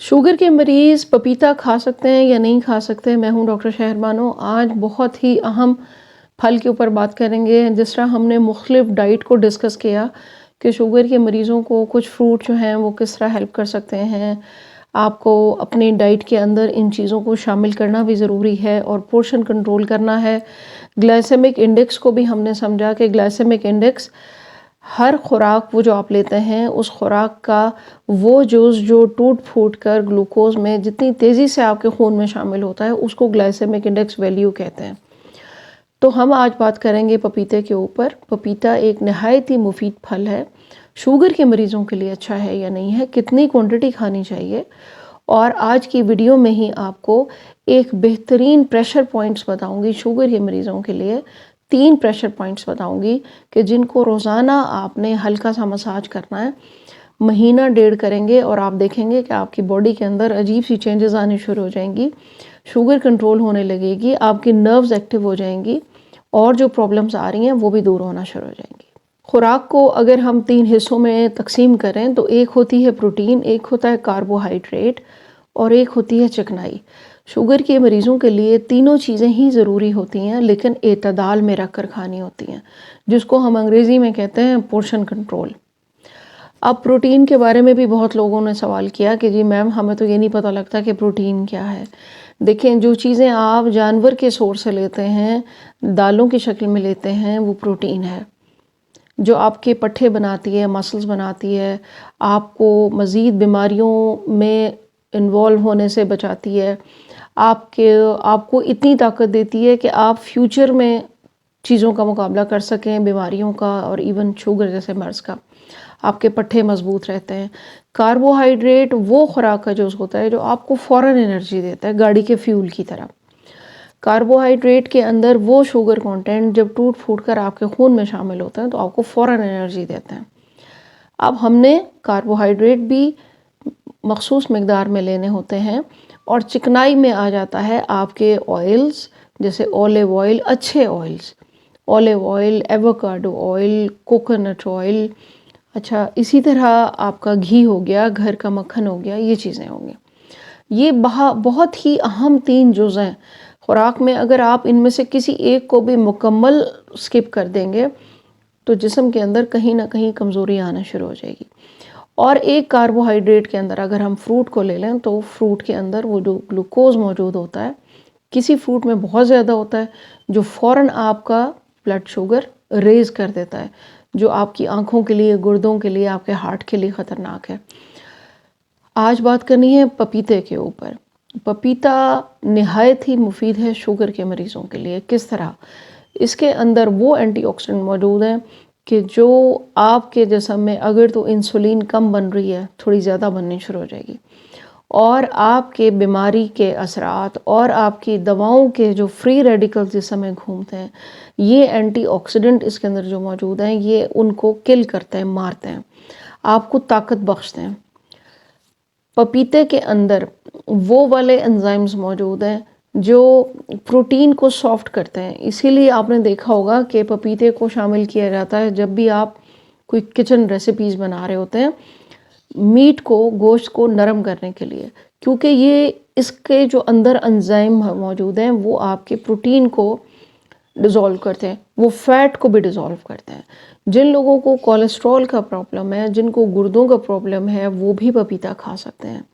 Sugar के मरीज़ पपीता खा सकते हैं या नहीं खा सकते? मैं हूँ डॉक्टर शहर बानो। आज बहुत ही अहम फल के ऊपर बात करेंगे। जिस तरह हमने मुख्तलिफ डाइट को डिस्कस किया कि शुगर के मरीज़ों को कुछ फ्रूट जो हैं वो किस तरह हेल्प कर सकते हैं, आपको अपनी डाइट के अंदर इन चीज़ों को शामिल करना भी ज़रूरी है और पोर्शन कंट्रोल करना है। ग्लाइसेमिक इंडेक्स को भी हमने समझा कि ग्लाइसेमिक इंडेक्स हर खुराक वो जो आप लेते हैं उस खुराक का वो जुज़ जो टूट फूट कर ग्लूकोज में जितनी तेज़ी से आपके खून में शामिल होता है उसको ग्लाइसेमिक इंडेक्स वैल्यू कहते हैं। तो हम आज बात करेंगे पपीते के ऊपर। पपीता एक नहायत ही मुफीद फल है। शुगर के मरीज़ों के लिए अच्छा है या नहीं है, कितनी क्वांटिटी खानी चाहिए, और आज की वीडियो में ही आपको एक बेहतरीन प्रेशर पॉइंट्स बताऊंगी शुगर के मरीज़ों के लिए। 3 प्रेशर पॉइंट्स बताऊंगी कि जिनको रोज़ाना आपने हल्का सा मसाज करना है। महीना डेढ़ करेंगे और आप देखेंगे कि आपकी बॉडी के अंदर अजीब सी चेंजेस आनी शुरू हो जाएंगी, शुगर कंट्रोल होने लगेगी, आपकी नर्व्स एक्टिव हो जाएंगी और जो प्रॉब्लम्स आ रही हैं वो भी दूर होना शुरू हो जाएंगी। खुराक को अगर हम 3 हिस्सों में तकसीम करें तो एक होती है प्रोटीन, एक होता है कार्बोहाइड्रेट और एक होती है चिकनाई। शुगर के मरीज़ों के लिए तीनों चीज़ें ही ज़रूरी होती हैं, लेकिन एतदाल में रख कर खानी होती हैं, जिसको हम अंग्रेज़ी में कहते हैं पोर्शन कंट्रोल। अब प्रोटीन के बारे में भी बहुत लोगों ने सवाल किया कि जी मैम, हमें तो ये नहीं पता लगता कि प्रोटीन क्या है। देखें, जो चीज़ें आप जानवर के सोर्स से लेते हैं, दालों की शक्ल में लेते हैं, वो प्रोटीन है जो आपके पट्ठे बनाती है, मसल्स बनाती है, आपको मज़ीद बीमारियों में इन्वॉल्व होने से बचाती है, आपको इतनी ताकत देती है कि आप फ्यूचर में चीज़ों का मुकाबला कर सकें, बीमारियों का और इवन शुगर जैसे मर्ज़ का। आपके पट्ठे मजबूत रहते हैं। कार्बोहाइड्रेट वो खुराक का जुज़ होता है जो आपको फ़ौरन एनर्जी देता है, गाड़ी के फ्यूल की तरह। कार्बोहाइड्रेट के अंदर वो शुगर कंटेंट जब टूट फूट कर आपके खून में शामिल होता है तो आपको फ़ौरन एनर्जी देते हैं। अब हमने कार्बोहाइड्रेट भी मखसूस मिकदार में लेने होते हैं। और चिकनाई में आ जाता है आपके ऑयल्स, जैसे ऑलिव ऑयल, अच्छे oils, olive oil, avocado oil, coconut oil. अच्छा, इसी तरह आपका घी हो गया, घर का मक्खन हो गया, ये चीज़ें होंगी। ये बहुत ही अहम 3 जुज़ हैं खुराक में। अगर आप इनमें से किसी एक को भी मुकम्मल स्किप कर देंगे तो जिस्म के अंदर कहीं ना कहीं कमज़ोरी आना शुरू हो जाएगी। और एक कार्बोहाइड्रेट के अंदर अगर हम फ्रूट को ले लें तो फ्रूट के अंदर वो जो ग्लूकोज मौजूद होता है, किसी फ्रूट में बहुत ज़्यादा होता है, जो फ़ौरन आपका ब्लड शुगर रेज़ कर देता है, जो आपकी आँखों के लिए, गुर्दों के लिए, आपके हार्ट के लिए ख़तरनाक है। आज बात करनी है पपीते के ऊपर। पपीता नहायत ही मुफीद है शुगर के मरीज़ों के लिए। किस तरह? इसके अंदर वो एंटीऑक्सीडेंट मौजूद हैं कि जो आपके जिस्म में अगर तो इंसुलिन कम बन रही है, थोड़ी ज़्यादा बननी शुरू हो जाएगी, और आपके बीमारी के असरात और आपकी दवाओं के जो फ्री रेडिकल्स जिस समय घूमते हैं, ये एंटीऑक्सीडेंट इसके अंदर जो मौजूद हैं, ये उनको किल करते हैं, मारते हैं, आपको ताकत बख्शते हैं। पपीते के अंदर वो वाले एंजाइम्स मौजूद हैं जो प्रोटीन को सॉफ्ट करते हैं। इसीलिए आपने देखा होगा कि पपीते को शामिल किया जाता है जब भी आप कोई किचन रेसिपीज़ बना रहे होते हैं, मीट को, गोश्त को नरम करने के लिए, क्योंकि ये इसके जो अंदर एंजाइम मौजूद हैं वो आपके प्रोटीन को डिज़ोल्व करते हैं, वो फैट को भी डिज़ोल्व करते हैं। जिन लोगों को कोलेस्ट्रॉल का प्रॉब्लम है, जिनको गुर्दों का प्रॉब्लम है, वो भी पपीता खा सकते हैं।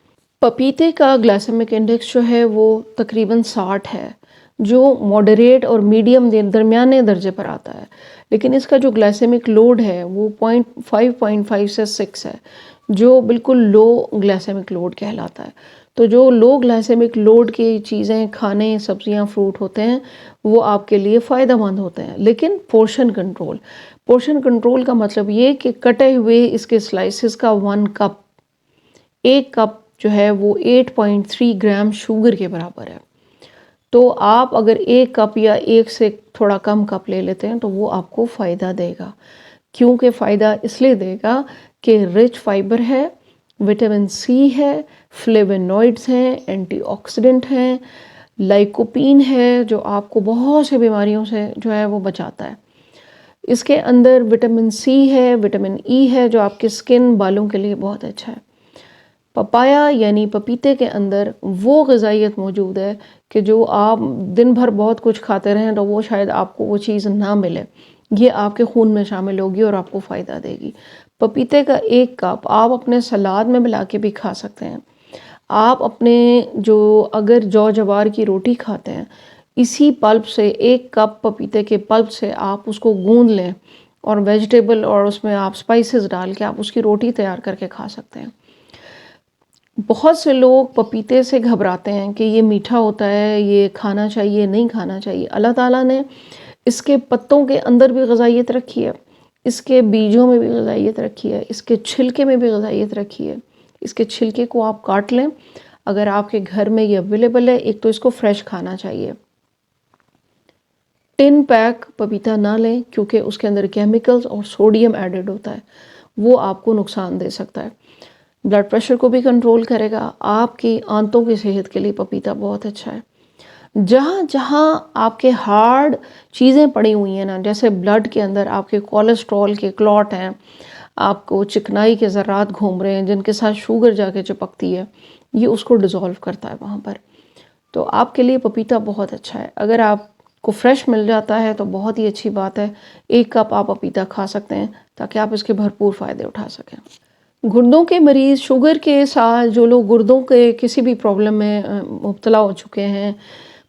पपीते का ग्लाइसेमिक इंडेक्स जो है वो तकरीबन 60 है, जो मॉडरेट और मीडियम दरमियाने दर्जे पर आता है। लेकिन इसका जो ग्लाइसेमिक लोड है वो 0.5 से 6 है, जो बिल्कुल लो ग्लाइसेमिक लोड कहलाता है। तो जो लो ग्लाइसेमिक लोड की चीज़ें खाने, सब्जियां, फ्रूट होते हैं, वो आपके लिए फ़ायदेमंद होते हैं। लेकिन पोर्शन कंट्रोल का मतलब ये कि कटे हुए इसके स्लाइसेस का 1 कप, 1 कप जो है वो 8.3 ग्राम शुगर के बराबर है। तो आप अगर 1 कप या 1 से थोड़ा कम कप ले लेते हैं तो वो आपको फ़ायदा देगा। क्योंकि फ़ायदा इसलिए देगा कि रिच फाइबर है, विटामिन सी है, फ्लेवोनॉइड्स हैं, एंटीऑक्सीडेंट हैं, लाइकोपीन है जो आपको बहुत से बीमारियों से जो है वो बचाता है। इसके अंदर विटामिन सी है, विटामिन ई है जो आपके स्किन, बालों के लिए बहुत अच्छा है। پپایا یعنی پپیتے کے اندر وہ غذائیت موجود ہے کہ جو آپ دن بھر بہت کچھ کھاتے رہیں تو وہ شاید آپ کو وہ چیز نہ ملے، یہ آپ کے خون میں شامل ہوگی اور آپ کو فائدہ دے گی۔ پپیتے کا 1 کپ آپ اپنے سلاد میں ملا کے بھی کھا سکتے ہیں۔ آپ اپنے اگر جو جوار کی روٹی کھاتے ہیں، اسی پلپ سے 1 کپ پپیتے کے پلپ سے آپ اس کو گوندھ لیں اور ویجیٹیبل اور اس میں آپ سپائسز ڈال کے آپ اس کی روٹی تیار کر کے کھا سکتے ہیں۔ بہت سے لوگ پپیتے سے گھبراتے ہیں کہ یہ میٹھا ہوتا ہے، یہ کھانا چاہیے نہیں کھانا چاہیے۔ اللہ تعالیٰ نے اس کے پتوں کے اندر بھی غذائیت رکھی ہے، اس کے بیجوں میں بھی غذائیت رکھی ہے، اس کے چھلکے میں بھی غذائیت رکھی ہے۔ اس کے چھلکے کو آپ کاٹ لیں اگر آپ کے گھر میں یہ اویلیبل ہے۔ ایک تو اس کو فریش کھانا چاہیے۔ ٹن پیک پپیتا نہ لیں کیونکہ اس کے اندر کیمیکلز اور سوڈیم ایڈڈ ہوتا ہے، وہ آپ کو نقصان دے سکتا ہے۔ بلڈ پریشر کو بھی کنٹرول کرے گا۔ آپ کی آنتوں کی صحت کے لیے پپیتا بہت اچھا ہے۔ جہاں جہاں آپ کے ہارڈ چیزیں پڑی ہوئی ہیں نا، جیسے بلڈ کے اندر آپ کے کولیسٹرول کے کلاٹ ہیں، آپ کو چکنائی کے ذرات گھوم رہے ہیں جن کے ساتھ شوگر جا کے چپکتی ہے، یہ اس کو ڈیزولو کرتا ہے وہاں پر۔ تو آپ کے لیے پپیتا بہت اچھا ہے۔ اگر آپ کو فریش مل جاتا ہے تو بہت ہی اچھی بات ہے۔ 1 کپ آپ پپیتا کھا سکتے ہیں تاکہ آپ اس کے بھرپور فائدے اٹھا سکیں۔ گردوں کے مریض، شوگر کے ساتھ جو لوگ گردوں کے کسی بھی پرابلم میں مبتلا ہو چکے ہیں،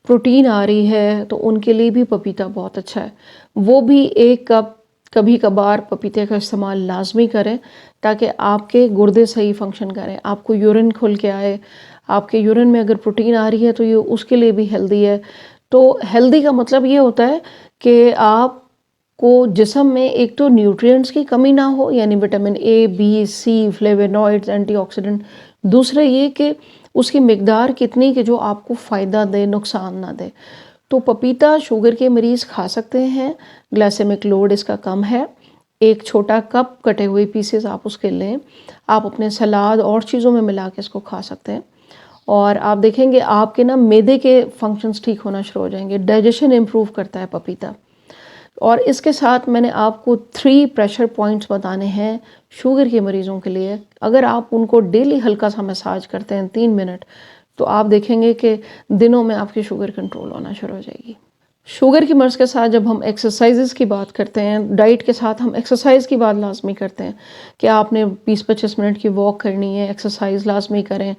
پروٹین آ رہی ہے، تو ان کے لیے بھی پپیتا بہت اچھا ہے۔ وہ بھی 1 کپ کبھی کبھار پپیتے کا استعمال لازمی کریں تاکہ آپ کے گردے صحیح فنکشن کریں، آپ کو یورین کھل کے آئے۔ آپ کے یورین میں اگر پروٹین آ رہی ہے تو یہ اس کے لیے بھی ہیلدی ہے۔ تو ہیلدی کا مطلب یہ ہوتا ہے کہ آپ کو جسم میں ایک تو نیوٹرینٹس کی کمی نہ ہو، یعنی vitamin A, B, C, flavonoids, antioxidant. دوسرا یہ کہ اس کی مقدار کتنی کہ جو آپ کو فائدہ دے، نقصان نہ دے۔ تو پپیتا شوگر کے مریض کھا سکتے ہیں، گلائسیمک لوڈ اس کا کم ہے۔ 1 چھوٹا کپ کٹے ہوئے پیسز آپ اس کے لیں، آپ اپنے سلاد اور چیزوں میں ملا کے اس کو کھا سکتے ہیں، اور آپ دیکھیں گے آپ کے معدے کے فنکشنز ٹھیک ہونا شروع ہو جائیں گے۔ ڈائجیشن امپروو کرتا ہے پپیتا۔ اور اس کے ساتھ میں نے آپ کو 3 پریشر پوائنٹس بتانے ہیں شوگر کے مریضوں کے لیے۔ اگر آپ ان کو ڈیلی ہلکا سا مساج کرتے ہیں 3 منٹ، تو آپ دیکھیں گے کہ دنوں میں آپ کی شوگر کنٹرول ہونا شروع ہو جائے گی۔ شوگر کی مرض کے ساتھ جب ہم ایکسرسائزز کی بات کرتے ہیں، ڈائٹ کے ساتھ ہم ایکسرسائز کی بات لازمی کرتے ہیں کہ آپ نے 20-25 منٹ کی واک کرنی ہے، ایکسرسائز لازمی کریں۔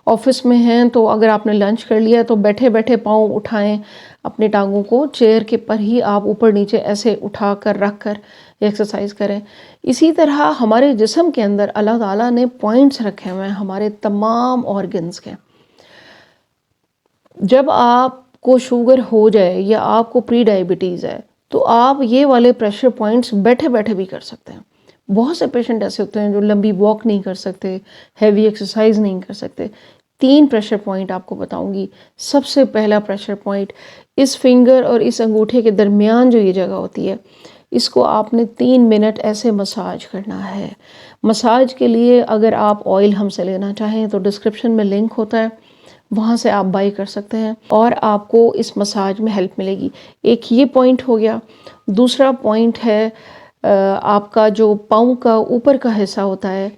آفس میں ہیں تو اگر آپ نے لنچ کر لیا تو بیٹھے بیٹھے پاؤں اٹھائیں، اپنے ٹانگوں کو چیئر کے پر ہی آپ اوپر نیچے ایسے اٹھا کر رکھ کر ایکسرسائز کریں۔ اسی طرح ہمارے جسم کے اندر اللہ تعالیٰ نے پوائنٹس رکھے ہوئے ہیں ہمارے تمام آرگنز کے۔ جب آپ کو شوگر ہو جائے یا آپ کو پری ڈائبٹیز ہے تو آپ یہ والے پریشر پوائنٹس بیٹھے بیٹھے بھی کر سکتے ہیں۔ بہت سے پیشنٹ ایسے ہوتے ہیں جو لمبی واک نہیں کر سکتے، ہیوی ایکسرسائز نہیں کر سکتے۔ 3 پریشر پوائنٹ آپ کو بتاؤں گی۔ سب سے پہلا پریشر پوائنٹ، اس فنگر اور اس انگوٹھے کے درمیان جو یہ جگہ ہوتی ہے، اس کو آپ نے 3 منٹ ایسے مساج کرنا ہے۔ مساج کے لیے اگر آپ آئل ہم سے لینا چاہیں تو ڈسکرپشن میں لنک ہوتا ہے، وہاں سے آپ بائی کر سکتے ہیں اور آپ کو اس مساج میں ہیلپ ملے گی۔ ایک یہ پوائنٹ ہو گیا۔ دوسرا پوائنٹ ہے آپ کا جو پاؤں کا اوپر کا حصہ ہوتا ہے،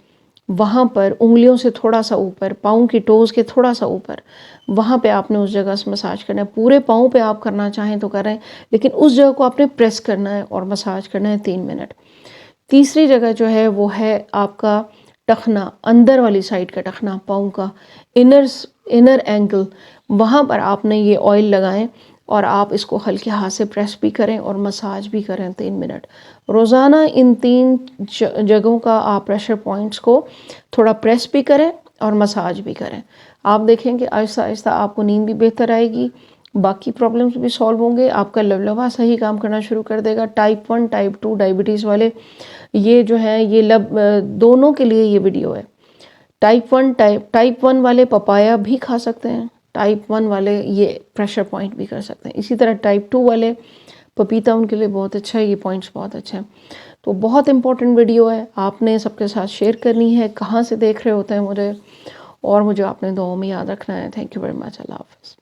وہاں پر انگلیوں سے تھوڑا سا اوپر، پاؤں کی ٹوز کے تھوڑا سا اوپر، وہاں پہ آپ نے اس جگہ سے مساج کرنا ہے۔ پورے پاؤں پہ آپ کرنا چاہیں تو کریں، لیکن اس جگہ کو آپ نے پریس کرنا ہے اور مساج کرنا ہے 3 منٹ۔ تیسری جگہ جو ہے وہ ہے آپ کا ٹخنا، اندر والی سائڈ کا ٹخنا پاؤں کا، انر اینکل، وہاں پر آپ نے یہ آئل لگائیں اور آپ اس کو ہلکے ہاتھ سے پریس بھی کریں اور مساج بھی کریں 3 منٹ۔ روزانہ ان 3 جگہوں کا آپ پریشر پوائنٹس کو تھوڑا پریس بھی کریں اور مساج بھی کریں۔ آپ دیکھیں کہ آہستہ آہستہ آپ کو نیند بھی بہتر آئے گی، باقی پرابلمس بھی سالو ہوں گے، آپ کا لبلبہ صحیح کام کرنا شروع کر دے گا۔ ٹائپ 1 ٹائپ 2 ڈائبٹیز والے یہ جو ہیں یہ دونوں کے لیے یہ ویڈیو ہے۔ ٹائپ 1 والے پپایا بھی کھا سکتے ہیں، ٹائپ 1 والے یہ پریشر پوائنٹ بھی کر سکتے ہیں۔ اسی طرح ٹائپ 2 والے پپیتا ان کے لیے بہت اچھا ہے، یہ پوائنٹس بہت اچھے ہیں۔ تو بہت امپورٹنٹ ویڈیو ہے، آپ نے سب کے ساتھ شیئر کرنی ہے، کہاں سے دیکھ رہے ہوتے ہیں مجھے، اور مجھے آپ نے دعاؤں میں یاد رکھنا ہے۔ تھینک یو ویری مچ، اللہ حافظ۔